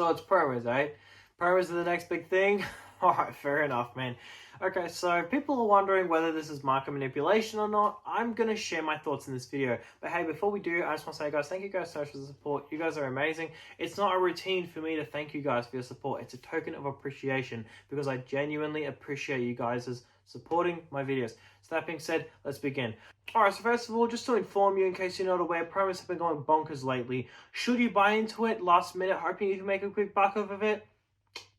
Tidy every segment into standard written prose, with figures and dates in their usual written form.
So it's promos, eh? Promos are the next big thing? Alright, fair enough, man. Okay, so people are wondering whether this is market manipulation or not. I'm going to share my thoughts in this video. But hey, before we do, I just want to say, guys, thank you guys so much for the support. You guys are amazing. It's not a routine for me to thank you guys for your support. It's a token of appreciation because I genuinely appreciate you guys as supporting my videos. So that being said, let's begin. Alright, so first of all, just to inform you in case you're not aware, promos have been going bonkers lately. Should you buy into it last minute hoping you can make a quick buck off of it?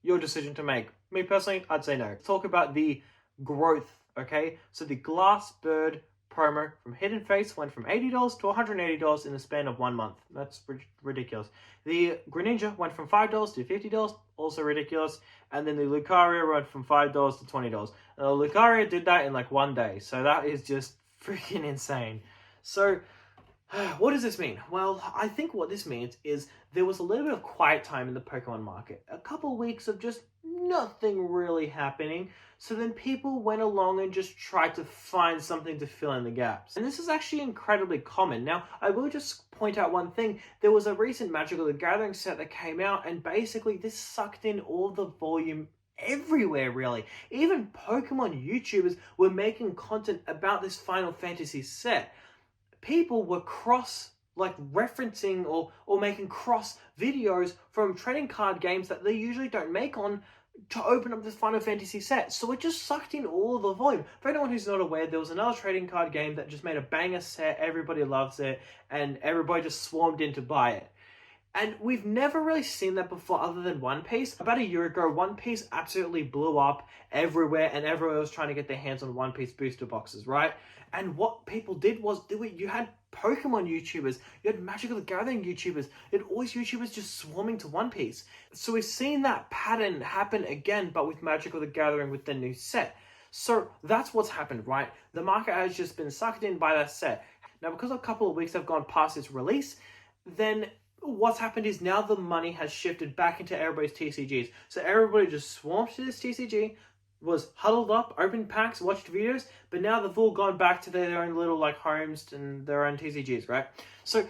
Your decision to make. Me personally, I'd say no. Talk about the growth, okay? So the Glass Bird promo from Hidden Face went from $80 to $180 in the span of 1 month. That's ridiculous. The Greninja went from $5 to $50, also ridiculous. And then the Lucario went from $5 to $20. And the Lucario did that in like 1 day. So that is just freaking insane. So what does this mean? Well, I think what this means is there was a little bit of quiet time in the Pokemon market. A couple weeks of just nothing really happening. So then people went along and just tried to find something to fill in the gaps. And this is actually incredibly common. Now, I will just point out one thing. There was a recent Magic the Gathering set that came out, and basically this sucked in all the volume everywhere, really. Even Pokemon YouTubers were making content about this Final Fantasy set. People were referencing or making cross videos from trading card games that they usually don't make on to open up this Final Fantasy set. So it just sucked in all of the volume. For anyone who's not aware, there was another trading card game that just made a banger set, everybody loves it, and everybody just swarmed in to buy it. And we've never really seen that before other than One Piece. About a year ago, One Piece absolutely blew up everywhere and everyone was trying to get their hands on One Piece booster boxes, right? And what people did was, you had Pokemon YouTubers, you had Magic the Gathering YouTubers, you had all these YouTubers just swarming to One Piece. So we've seen that pattern happen again, but with Magic the Gathering with the new set. So that's what's happened, right? The market has just been sucked in by that set. Now, because a couple of weeks have gone past its release, then what's happened is now the money has shifted back into everybody's TCGs. So everybody just swarmed to this TCG, was huddled up, opened packs, watched videos, but now they've all gone back to their own little homes and their own TCGs, right? So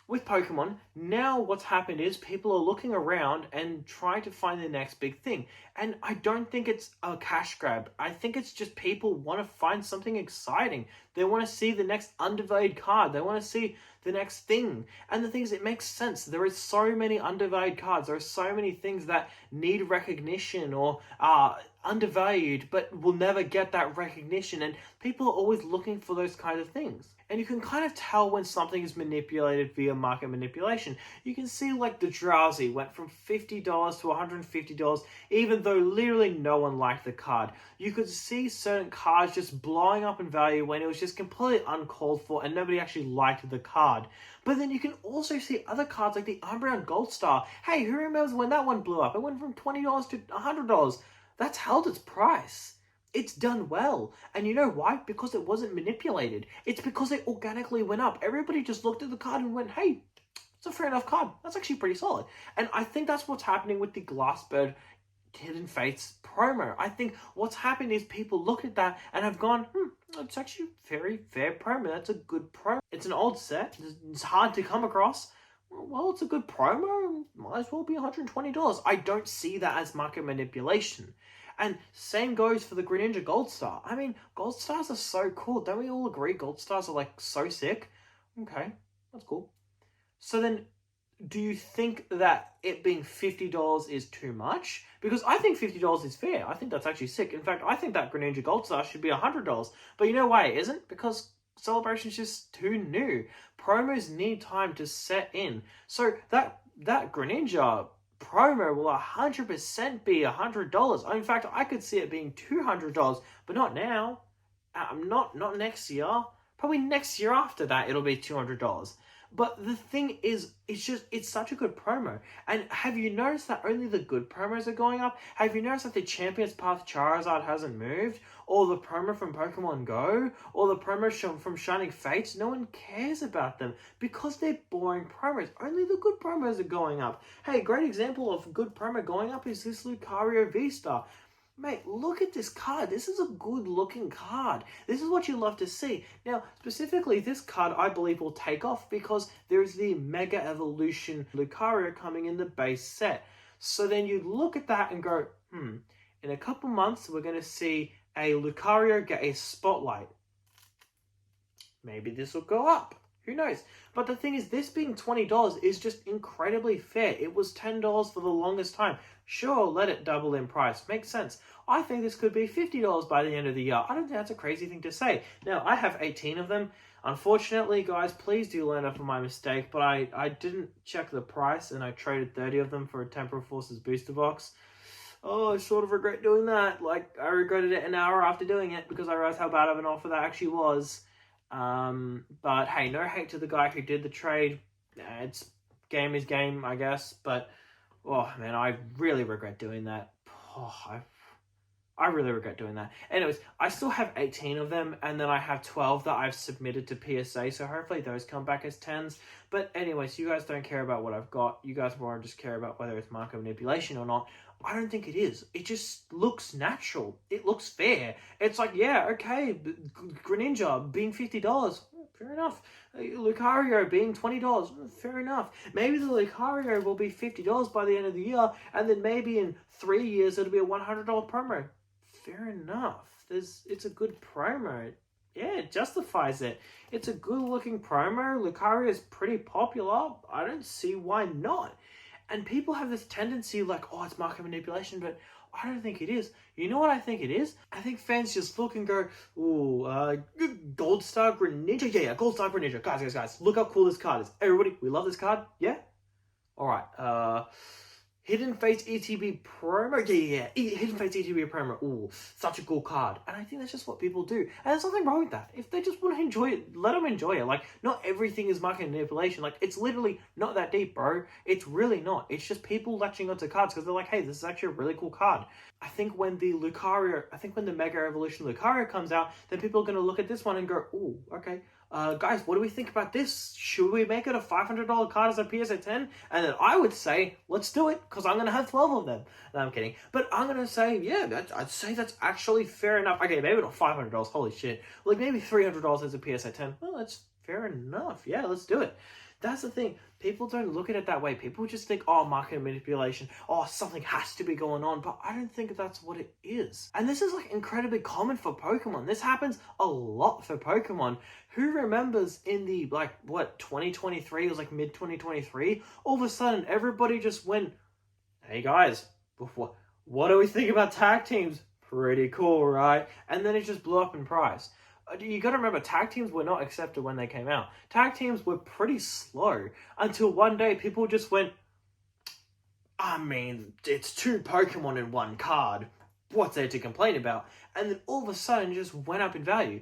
with Pokemon, now what's happened is people are looking around and trying to find the next big thing. And I don't think it's a cash grab. I think it's just people want to find something exciting. They want to see the next undervalued card. They want to see the next thing. And the thing is, it makes sense. There are so many undervalued cards. There are so many things that need recognition or are undervalued but will never get that recognition. And people are always looking for those kind of things. And you can kind of tell when something is manipulated via market manipulation. You can see the Drowsy went from $50 to $150, even though literally no one liked the card. You could see certain cards just blowing up in value when it was just completely uncalled for and nobody actually liked the card. But then you can also see other cards like the Umbreon Gold Star. Hey, who remembers when that one blew up? It went from $20 to $100. That's held its price. It's done well. And you know why? Because it wasn't manipulated. It's because it organically went up. Everybody just looked at the card and went, hey, it's a fair enough card. That's actually pretty solid. And I think that's what's happening with the Glass Bird Hidden Fates promo. I think what's happened is people look at that and have gone, it's actually a very fair promo. That's a good promo. It's an old set. It's hard to come across. Well, it's a good promo. Might as well be $120. I don't see that as market manipulation. And same goes for the Greninja Gold Star. I mean, Gold Stars are so cool. Don't we all agree Gold Stars are so sick? Okay, that's cool. So then, do you think that it being $50 is too much? Because I think $50 is fair. I think that's actually sick. In fact, I think that Greninja Gold Star should be $100. But you know why it isn't? Because Celebration's just too new. Promos need time to set in. So that Greninja promo will 100% be $100. In fact, I could see it being $200, but not now. Not next year. Probably next year after that, it'll be $200. But the thing is, it's such a good promo. And have you noticed that only the good promos are going up? Have you noticed that the Champion's Path Charizard hasn't moved? Or the promo from Pokemon Go? Or the promo from Shining Fates? No one cares about them because they're boring promos. Only the good promos are going up. Hey, a great example of good promo going up is this Lucario V-Star. Mate, look at this card. This is a good looking card. This is what you love to see. Now, specifically, this card I believe will take off because there is the Mega Evolution Lucario coming in the base set. So then you look at that and go, in a couple months, we're going to see a Lucario get a spotlight. Maybe this will go up. Who knows? But the thing is, this being $20 is just incredibly fair. It was $10 for the longest time. Sure, let it double in price. Makes sense. I think this could be $50 by the end of the year. I don't think that's a crazy thing to say. Now, I have 18 of them. Unfortunately, guys, please do learn from my mistake, but I didn't check the price, and I traded 30 of them for a Temporal Forces booster box. Oh, I sort of regret doing that. Like, I regretted it an hour after doing it because I realized how bad of an offer that actually was. But hey, no hate to the guy who did the trade. It's game is game, I guess. But, oh man, I really regret doing that. Oh, I really regret doing that. Anyways, I still have 18 of them, and then I have 12 that I've submitted to PSA, so hopefully those come back as 10s. But anyways, you guys don't care about what I've got. You guys more just care about whether it's market manipulation or not. I don't think it is. It just looks natural. It looks fair. It's like, yeah, okay, Greninja being $50, fair enough. Lucario being $20, fair enough. Maybe the Lucario will be $50 by the end of the year, and then maybe in 3 years it'll be a $100 promo. Fair enough. It's a good promo. Yeah, it justifies it. It's a good looking promo. Lucario is pretty popular. I don't see why not. And people have this tendency like, oh, it's market manipulation, but I don't think it is. You know what I think it is? I think fans just look and go, ooh, Gold Star Greninja. Yeah, Gold Star Greninja. Guys, look how cool this card is. Everybody, we love this card. Yeah? All right. Hidden Fates ETB promo. Yeah. Hidden Fates ETB promo. Ooh, such a cool card. And I think that's just what people do. And there's nothing wrong with that. If they just want to enjoy it, let them enjoy it. Like, not everything is market manipulation. Like, it's literally not that deep, bro. It's really not. It's just people latching onto cards because they're like, hey, this is actually a really cool card. I think when the Mega Evolution Lucario comes out, then people are going to look at this one and go, ooh, okay. Guys, what do we think about this? Should we make it a $500 card as a PSA 10? And then I would say, let's do it, because I'm going to have 12 of them. No, I'm kidding. But I'm going to say, yeah, I'd say that's actually fair enough. Okay, maybe not $500, holy shit. Like, maybe $300 as a PSA 10. Well, that's fair enough. Yeah, let's do it. That's the thing. People don't look at it that way. People just think, oh, market manipulation. Oh, something has to be going on. But I don't think that's what it is. And this is like incredibly common for Pokemon. This happens a lot for Pokemon. Who remembers in the, 2023? It was like mid-2023. All of a sudden, everybody just went, hey guys, what do we think about tag teams? Pretty cool, right? And then it just blew up in price. You got to remember, tag teams were not accepted when they came out. Tag teams were pretty slow until one day people just went, I mean, it's 2 Pokemon in 1 card. What's there to complain about? And then all of a sudden just went up in value.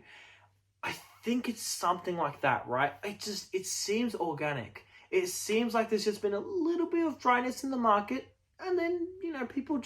I think it's something like that, right? It seems organic. It seems like there's just been a little bit of dryness in the market. And then, people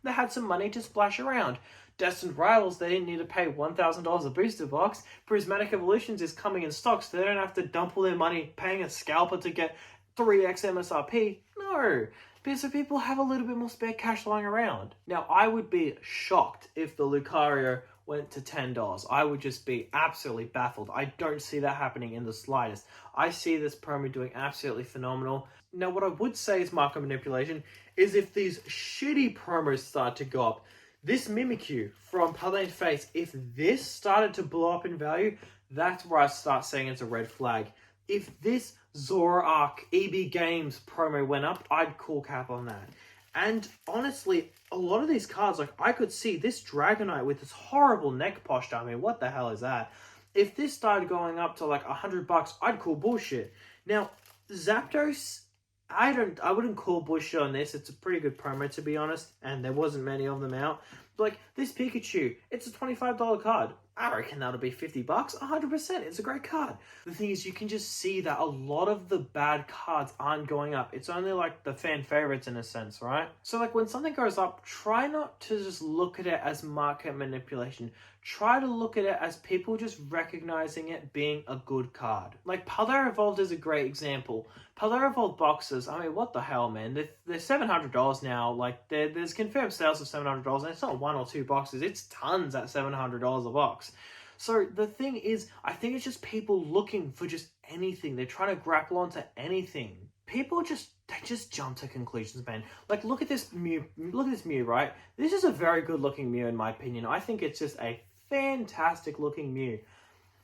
they had some money to splash around. Destined Rivals, they didn't need to pay $1,000 a booster box. Prismatic Evolutions is coming in stock, so they don't have to dump all their money paying a scalper to get 3x MSRP. No, because people have a little bit more spare cash lying around. Now, I would be shocked if the Lucario went to $10. I would just be absolutely baffled. I don't see that happening in the slightest. I see this promo doing absolutely phenomenal. Now, what I would say is market manipulation is if these shitty promos start to go up. This Mimikyu from Paladin Face, if this started to blow up in value, that's where I start saying it's a red flag. If this Zoroark EB Games promo went up, I'd call cap on that. And honestly, a lot of these cards, like I could see this Dragonite with this horrible neck posture. I mean, what the hell is that? If this started going up to like $100, I'd call bullshit. Now, Zapdos, I wouldn't call bullshit on this. It's a pretty good promo, to be honest, and there wasn't many of them out. But like this Pikachu, it's a $25 card. I reckon that'll be $50, 100%. It's a great card. The thing is, you can just see that a lot of the bad cards aren't going up. It's only like the fan favorites in a sense, right? So like when something goes up, try not to just look at it as market manipulation. Try to look at it as people just recognizing it being a good card. Like Paldear Evolved is a great example. Paldear Evolved boxes, I mean, what the hell, man? They're $700 now. Like, there's confirmed sales of $700, and it's not 1 or 2 boxes. It's tons at $700 a box. So the thing is, I think it's just people looking for just anything. They're trying to grapple onto anything. people they just jump to conclusions, man. Like, look at this Mew. Look at this Mew, right? This is a very good looking Mew in my opinion. I think it's just a fantastic looking Mew.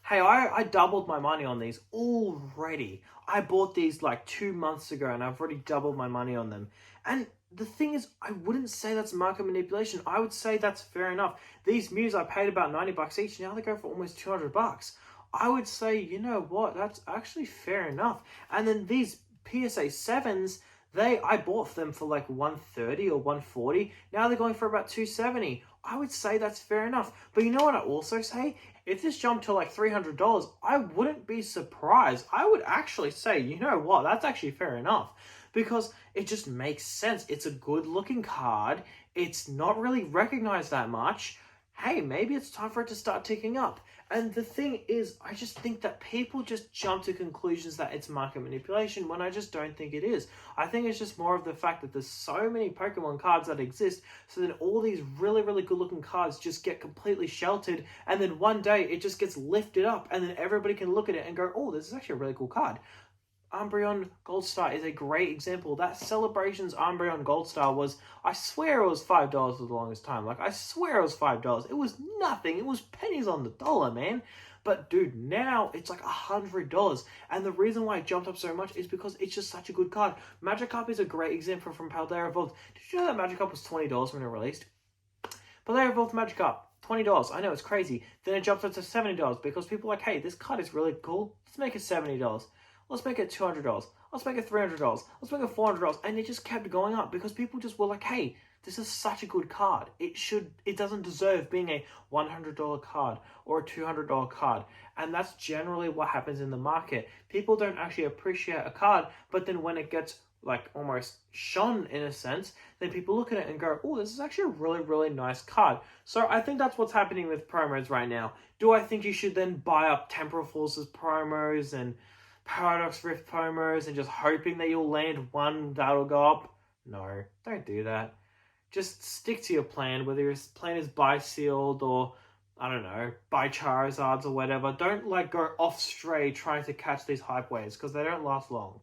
Hey, I doubled my money on these already. I bought these like 2 months ago and I've already doubled my money on them. And the thing is, I wouldn't say that's market manipulation. I would say that's fair enough. These Mews I paid about 90 bucks each. Now they go for almost 200 bucks. I would say, you know what, that's actually fair enough. And then these PSA 7s, I bought them for like 130 or 140. Now they're going for about 270. I would say that's fair enough. But you know what I also say? If this jumped to like $300, I wouldn't be surprised. I would actually say, you know what, that's actually fair enough. Because it just makes sense. It's a good looking card. It's not really recognized that much. Hey, maybe it's time for it to start ticking up. And the thing is, I just think that people just jump to conclusions that it's market manipulation when I just don't think it is. I think it's just more of the fact that there's so many Pokemon cards that exist, so then all these really, really good looking cards just get completely sheltered, and then one day it just gets lifted up, and then everybody can look at it and go, oh, this is actually a really cool card. Umbreon Goldstar is a great example. That Celebrations Umbreon Goldstar was, I swear it was $5 for the longest time. Like, I swear it was $5. It was nothing. It was pennies on the dollar, man. But dude, now it's like $100. And the reason why it jumped up so much is because it's just such a good card. Magikarp is a great example from Paldea Evolved. Did you know that Magikarp was $20 when it released? Paldea Evolved Magikarp, $20. I know, it's crazy. Then it jumped up to $70 because people are like, hey, this card is really cool. Let's make it $70. Let's make it $200. Let's make it $300. Let's make it $400. And it just kept going up because people just were like, hey, this is such a good card. It doesn't deserve being a $100 card or a $200 card. And that's generally what happens in the market. People don't actually appreciate a card, but then when it gets like almost shone in a sense, then people look at it and go, oh, this is actually a really, really nice card. So I think that's what's happening with promos right now. Do I think you should then buy up Temporal Forces promos and Paradox Rift promos and just hoping that you'll land one that'll go up? No, don't do that. Just stick to your plan, whether your plan is buy sealed or, I don't know, buy Charizards or whatever. Don't like go off stray trying to catch these hype waves because they don't last long.